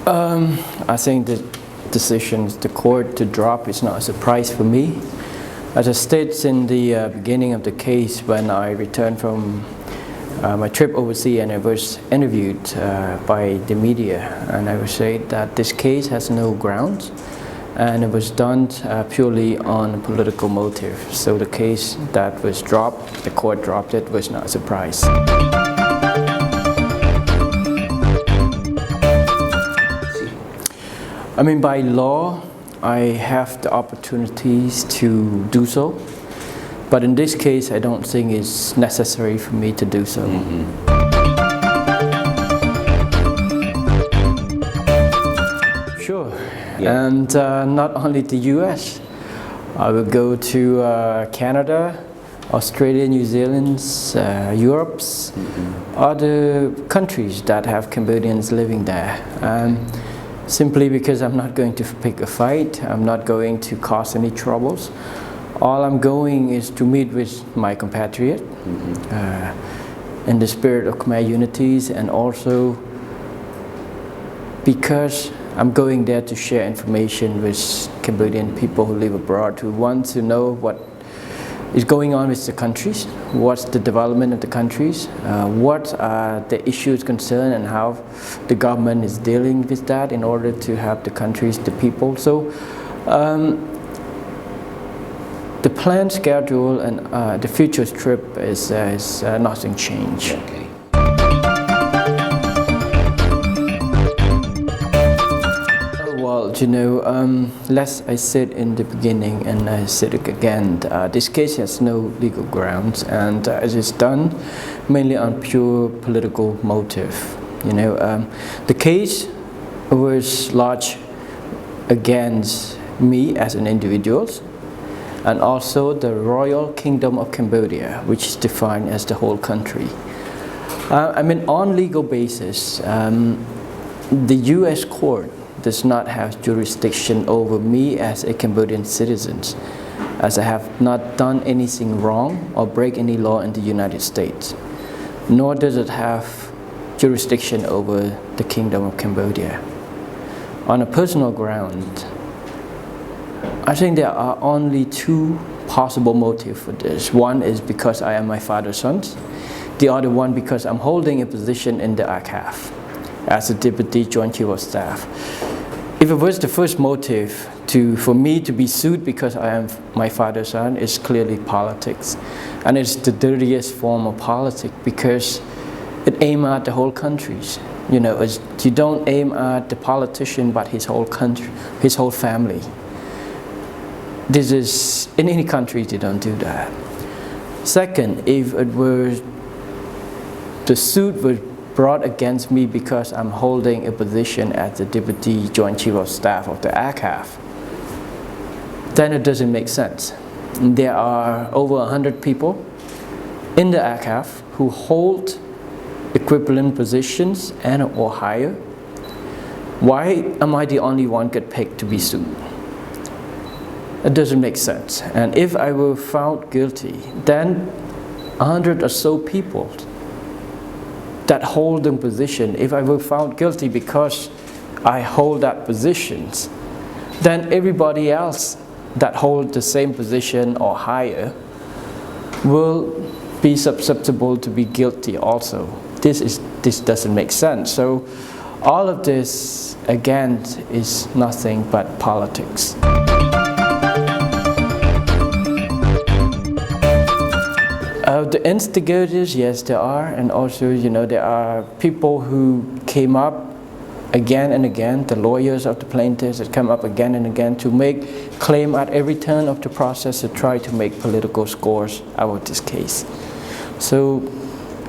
I think the decision, the court to drop is not a surprise for me. As I stated in the beginning of the case, when I returned from my trip overseas and I was interviewed by the media, and I would say that this case has no grounds and it was done purely on political motive. So the case that was dropped, the court dropped it, was not a surprise. I mean, by law, I have the opportunities to do so, but in this case, I don't think it's necessary for me to do so. Sure, yeah. And not only the US, I will go to Canada, Australia, New Zealand, Europe, other countries that have Cambodians living there. Simply because I'm not going to pick a fight, I'm not going to cause any troubles. All I'm going is to meet with my compatriot in the spirit of Khmer unities, and also because I'm going there to share information with Cambodian people who live abroad, who want to know what is going on with the countries, what's the development of the countries, what are the issues concerned and how the government is dealing with that in order to help the countries, the people. So the planned schedule and the future trip is nothing changed. Okay. Well, you know, as I said in the beginning, and I said it again, this case has no legal grounds, and it is done mainly on pure political motive. You know, the case was lodged against me as an individual, and also the Royal Kingdom of Cambodia, which is defined as the whole country. I mean, on legal basis, the U.S. court does not have jurisdiction over me as a Cambodian citizen, as I have not done anything wrong or break any law in the United States, nor does it have jurisdiction over the Kingdom of Cambodia. On a personal ground, I think there are only two possible motives for this. One is because I am my father's son, the other one because I'm holding a position in the archive as a Deputy Joint Chief of Staff. If it was the first motive for me to be sued because I am my father's son, it's clearly politics. And it's the dirtiest form of politics because it aims at the whole country. You know, you don't aim at the politician but his whole country, his whole family. This is, in any country you don't do that. Second, if it were, the suit was brought against me because I'm holding a position as the Deputy Joint Chief of Staff of the archive, then it doesn't make sense. There are over 100 people in the archive who hold equivalent positions and or higher. Why am I the only one get picked to be sued? It doesn't make sense. And if I were found guilty, then 100 or so people that hold the position, if I were found guilty because I hold that positions, then everybody else that hold the same position or higher will be susceptible to be guilty also. This doesn't make sense. So all of this, again, is nothing but politics. The instigators, yes, there are, and also, you know, there are people who came up again and again, the lawyers of the plaintiffs that come up again and again to make claim at every turn of the process to try to make political scores out of this case. So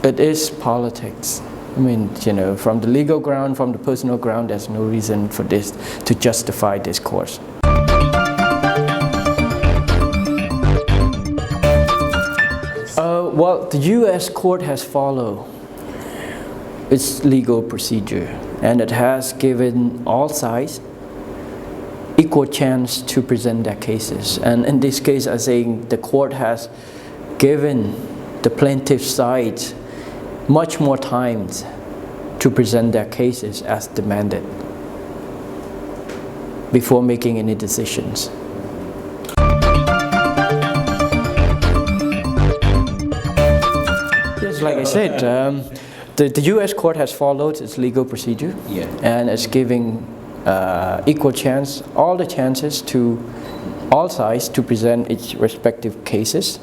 it is politics. I mean, you know, from the legal ground, from the personal ground, there's no reason for this to justify this course. Well, the U.S. court has followed its legal procedure, and it has given all sides equal chance to present their cases. And in this case, I think the court has given the plaintiff side much more time to present their cases as demanded. before making any decisions. Yes, like I said, the U.S. court has followed its legal procedure, and is giving equal chance, all the chances to all sides to present its respective cases.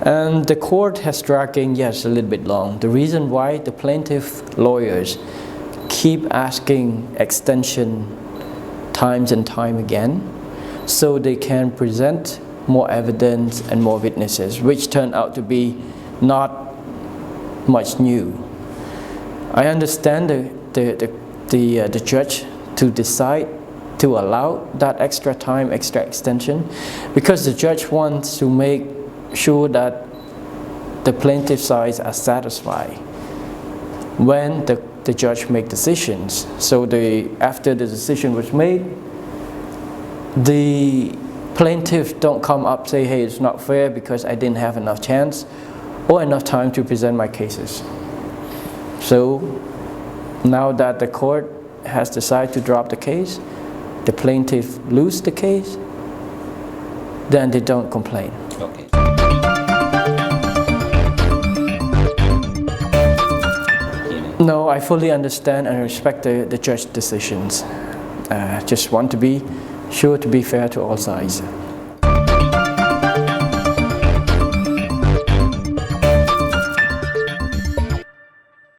And the court has dragging, yes, a little bit long. The reason why the plaintiff lawyers keep asking extension times and time again, so they can present more evidence and more witnesses, which turned out to be not much new. I understand the judge to decide to allow that extra time, extra extension, because the judge wants to make sure that the plaintiff sides are satisfied when the judge make decisions. So after the decision was made, the plaintiff don't come up say, hey, it's not fair because I didn't have enough chance or enough time to present my cases. So now that the court has decided to drop the case, the plaintiff lose the case, then they don't complain. Okay. No, I fully understand and respect the judge's decisions. Just want to be sure to be fair to all sides.